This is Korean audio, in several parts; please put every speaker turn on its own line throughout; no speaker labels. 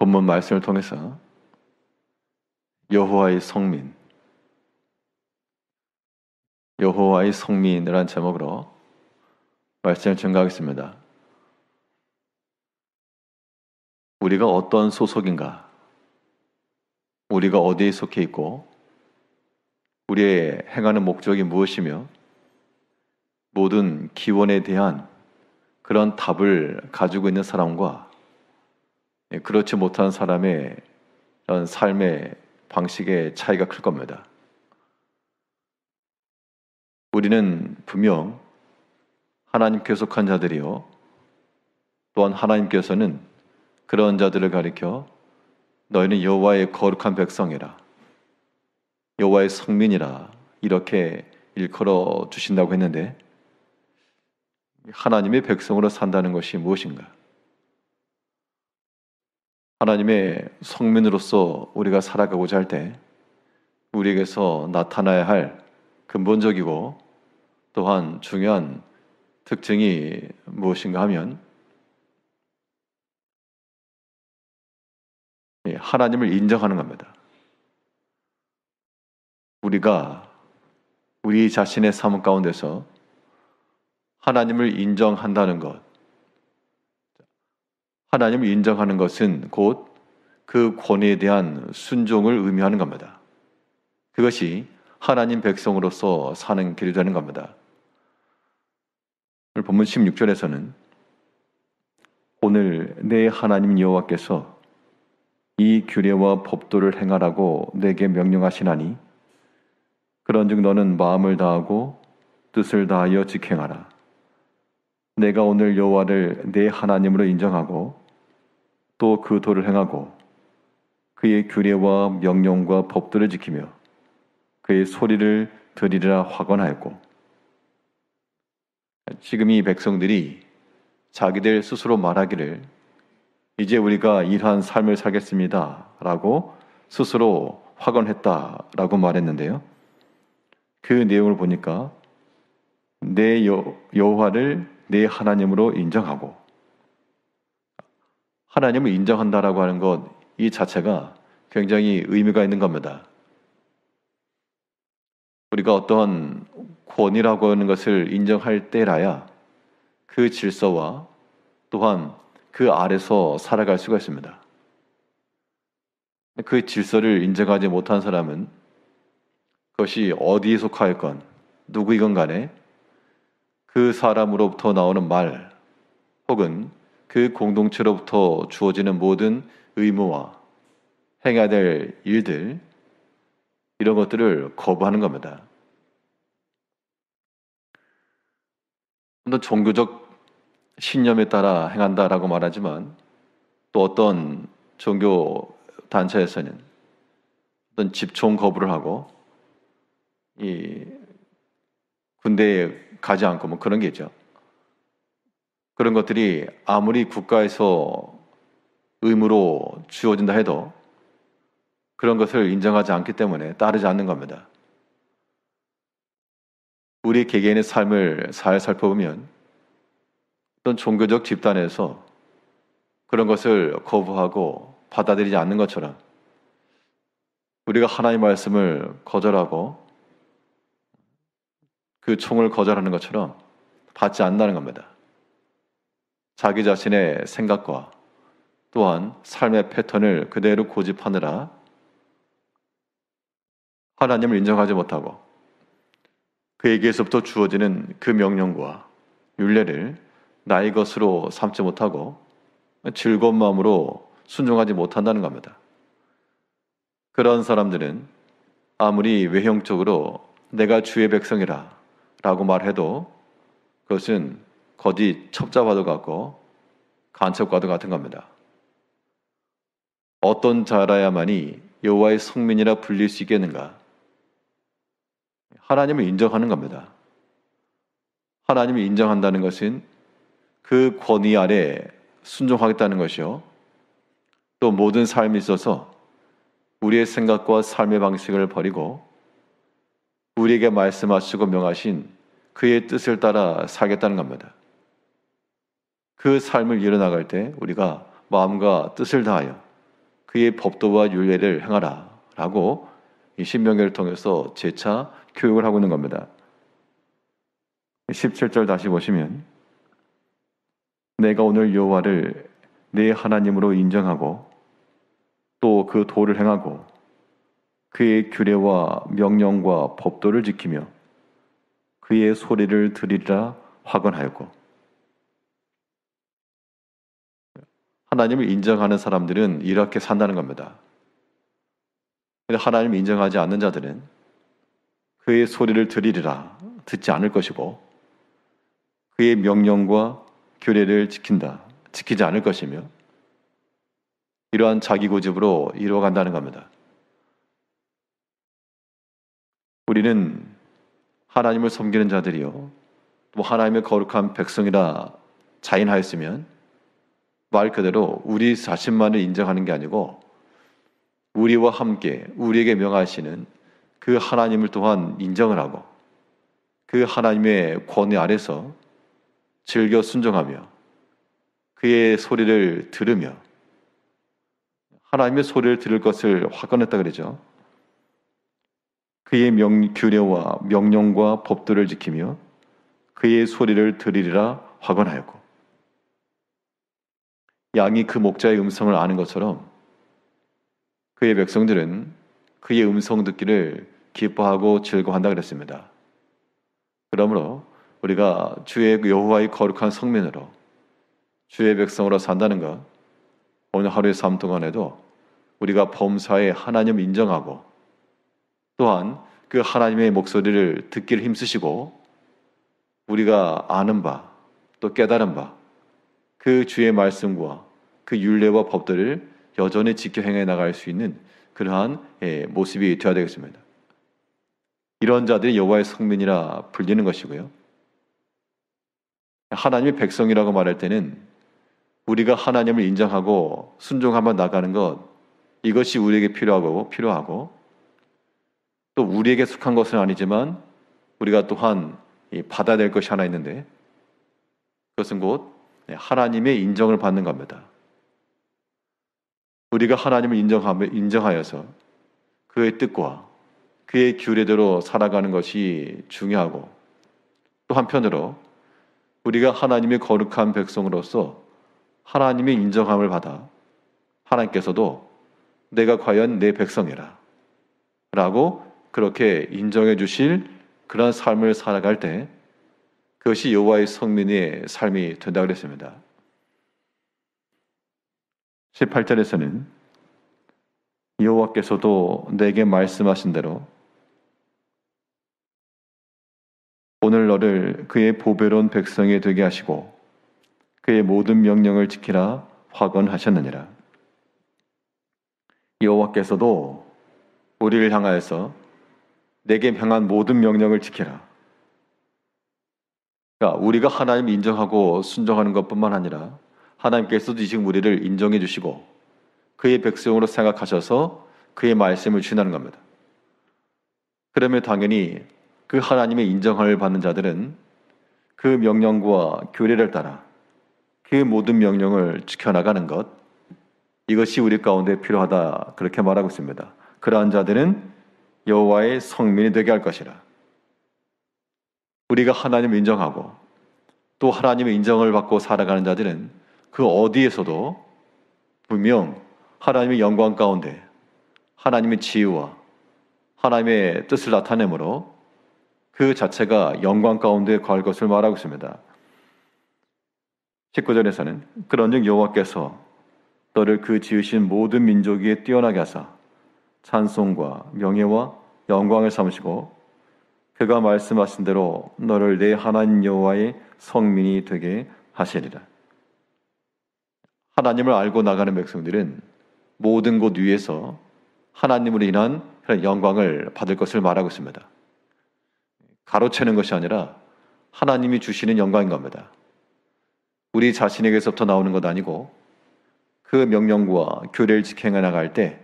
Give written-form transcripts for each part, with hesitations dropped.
본문 말씀을 통해서 여호와의 성민, 여호와의 성민이라는 제목으로 말씀을 증거하겠습니다. 우리가 어떤 소속인가? 우리가 어디에 속해 있고 우리의 행하는 목적이 무엇이며 모든 기원에 대한 그런 답을 가지고 있는 사람과 그렇지 못한 사람의 그런 삶의 방식의 차이가 클 겁니다. 우리는 분명 하나님께 속한 자들이요, 또한 하나님께서는 그런 자들을 가리켜 너희는 여호와의 거룩한 백성이라, 여호와의 성민이라 이렇게 일컬어 주신다고 했는데, 하나님의 백성으로 산다는 것이 무엇인가? 하나님의 성민으로서 우리가 살아가고자 할 때 우리에게서 나타나야 할 근본적이고 또한 중요한 특징이 무엇인가 하면 하나님을 인정하는 겁니다. 우리가 우리 자신의 삶 가운데서 하나님을 인정한다는 것, 하나님을 인정하는 것은 곧 그 권위에 대한 순종을 의미하는 겁니다. 그것이 하나님 백성으로서 사는 길이 되는 겁니다. 오늘 본문 16절에서는 오늘 내 하나님 여호와께서 이 규례와 법도를 행하라고 내게 명령하시나니 그런즉 너는 마음을 다하고 뜻을 다하여 직행하라. 내가 오늘 여호와를 내 하나님으로 인정하고 또 그 도를 행하고 그의 규례와 명령과 법도를 지키며 그의 소리를 들으리라 확언하였고, 지금 이 백성들이 자기들 스스로 말하기를 이제 우리가 이러한 삶을 살겠습니다 라고 스스로 확언했다라고 말했는데요, 그 내용을 보니까 내 여호와를 내 하나님으로 인정하고, 하나님을 인정한다라고 하는 것 이 자체가 굉장히 의미가 있는 겁니다. 우리가 어떤 권위라고 하는 것을 인정할 때라야 그 질서와 또한 그 아래서 살아갈 수가 있습니다. 그 질서를 인정하지 못한 사람은 그것이 어디에 속하였건 누구이건 간에 그 사람으로부터 나오는 말 혹은 그 공동체로부터 주어지는 모든 의무와 행해야 될 일들, 이런 것들을 거부하는 겁니다. 어떤 종교적 신념에 따라 행한다라고 말하지만 또 어떤 종교 단체에서는 어떤 집총 거부를 하고 이 군대에 가지 않고 뭐 그런 게 있죠. 그런 것들이 아무리 국가에서 의무로 주어진다 해도 그런 것을 인정하지 않기 때문에 따르지 않는 겁니다. 우리 개개인의 삶을 잘 살펴보면 어떤 종교적 집단에서 그런 것을 거부하고 받아들이지 않는 것처럼 우리가 하나님의 말씀을 거절하고 그 총을 거절하는 것처럼 받지 않는다는 겁니다. 자기 자신의 생각과 또한 삶의 패턴을 그대로 고집하느라 하나님을 인정하지 못하고 그에게서부터 주어지는 그 명령과 율례를 나의 것으로 삼지 못하고 즐거운 마음으로 순종하지 못한다는 겁니다. 그런 사람들은 아무리 외형적으로 내가 주의 백성이라 라고 말해도 그것은 거짓 첩자와도 같고 간첩과도 같은 겁니다. 어떤 자라야만이 여호와의 성민이라 불릴 수 있겠는가? 하나님을 인정하는 겁니다. 하나님을 인정한다는 것은 그 권위 아래 순종하겠다는 것이요, 또 모든 삶에 있어서 우리의 생각과 삶의 방식을 버리고 우리에게 말씀하시고 명하신 그의 뜻을 따라 살겠다는 겁니다. 그 삶을 이뤄나갈 때 우리가 마음과 뜻을 다하여 그의 법도와 율례를 행하라 라고 이 신명기를 통해서 재차 교육을 하고 있는 겁니다. 17절 다시 보시면 내가 오늘 여호와를 내 하나님으로 인정하고 또 그 도를 행하고 그의 규례와 명령과 법도를 지키며 그의 소리를 들으리라 확언하였고, 하나님을 인정하는 사람들은 이렇게 산다는 겁니다. 근데 하나님을 인정하지 않는 자들은 그의 소리를 들으리라 듣지 않을 것이고 그의 명령과 규례를 지키지 않을 것이며 이러한 자기 고집으로 이루어간다는 겁니다. 우리는 하나님을 섬기는 자들이요 또 하나님의 거룩한 백성이라 자인하였으면 말 그대로 우리 자신만을 인정하는 게 아니고 우리와 함께 우리에게 명하시는 그 하나님을 또한 인정을 하고 그 하나님의 권위 아래서 즐겨 순종하며 그의 소리를 들으며 하나님의 소리를 들을 것을 확언했다 그러죠. 그의 규례와 명령과 법도를 지키며 그의 소리를 들으리라 확언하였고, 양이 그 목자의 음성을 아는 것처럼 그의 백성들은 그의 음성 듣기를 기뻐하고 즐거워한다 그랬습니다. 그러므로 우리가 주의 여호와의 거룩한 성민으로 주의 백성으로 산다는 것, 오늘 하루의 삶 동안에도 우리가 범사에 하나님을 인정하고 또한 그 하나님의 목소리를 듣기를 힘쓰시고 우리가 아는 바 또 깨달은 바 그 주의 말씀과 그 율례와 법들을 여전히 지켜 행해 나갈 수 있는 그러한 모습이 되어야 되겠습니다. 이런 자들이 여호와의 성민이라 불리는 것이고요. 하나님의 백성이라고 말할 때는 우리가 하나님을 인정하고 순종하며 나가는 것, 이것이 우리에게 필요하고 또 우리에게 속한 것은 아니지만 우리가 또한 받아야 될 것이 하나 있는데 그것은 곧 하나님의 인정을 받는 겁니다. 우리가 하나님을 인정하여서 그의 뜻과 그의 규례대로 살아가는 것이 중요하고 또 한편으로 우리가 하나님의 거룩한 백성으로서 하나님의 인정함을 받아 하나님께서도 내가 과연 내 백성이라 라고 그렇게 인정해 주실 그런 삶을 살아갈 때 그것이 여호와의 성민의 삶이 된다고 그랬습니다. 18절에서는 여호와께서도 내게 말씀하신 대로 오늘 너를 그의 보배로운 백성이 되게 하시고 그의 모든 명령을 지키라 확언하셨느니라. 여호와께서도 우리를 향하여서 내게 명한 모든 명령을 지키라. 그러니까 우리가 하나님을 인정하고 순종하는 것뿐만 아니라 하나님께서도 지금 우리를 인정해 주시고 그의 백성으로 생각하셔서 그의 말씀을 주시는 겁니다. 그러면 당연히 그 하나님의 인정을 받는 자들은 그 명령과 규례를 따라 그 모든 명령을 지켜나가는 것, 이것이 우리 가운데 필요하다 그렇게 말하고 있습니다. 그러한 자들은 여호와의 성민이 되게 할 것이라. 우리가 하나님을 인정하고 또 하나님의 인정을 받고 살아가는 자들은 그 어디에서도 분명 하나님의 영광 가운데 하나님의 지혜와 하나님의 뜻을 나타내므로 그 자체가 영광 가운데 거할 것을 말하고 있습니다. 19절에서는 그런즉 여호와께서 너를 그 지으신 모든 민족 위에 뛰어나게 하사 찬송과 명예와 영광을 삼으시고 그가 말씀하신 대로 너를 내 하나님 여호와의 성민이 되게 하시리라. 하나님을 알고 나가는 백성들은 모든 곳 위에서 하나님으로 인한 그런 영광을 받을 것을 말하고 있습니다. 가로채는 것이 아니라 하나님이 주시는 영광인 겁니다. 우리 자신에게서부터 나오는 것 아니고 그 명령과 규례를 지켜 나갈 때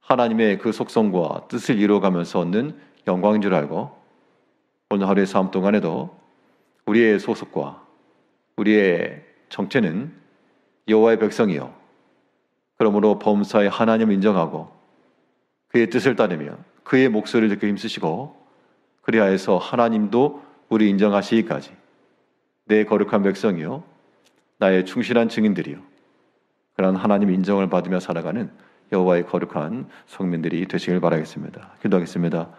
하나님의 그 속성과 뜻을 이루어가면서 얻는 영광인 줄 알고 오늘 하루의 삶 동안에도 우리의 소속과 우리의 정체는 여호와의 백성이요 그러므로 범사의 하나님을 인정하고 그의 뜻을 따르며 그의 목소리를 듣고 힘쓰시고 그리하여서 하나님도 우리 인정하시기까지 내 거룩한 백성이요 나의 충실한 증인들이요 그런 하나님 인정을 받으며 살아가는 여호와의 거룩한 성민들이 되시길 바라겠습니다. 기도하겠습니다.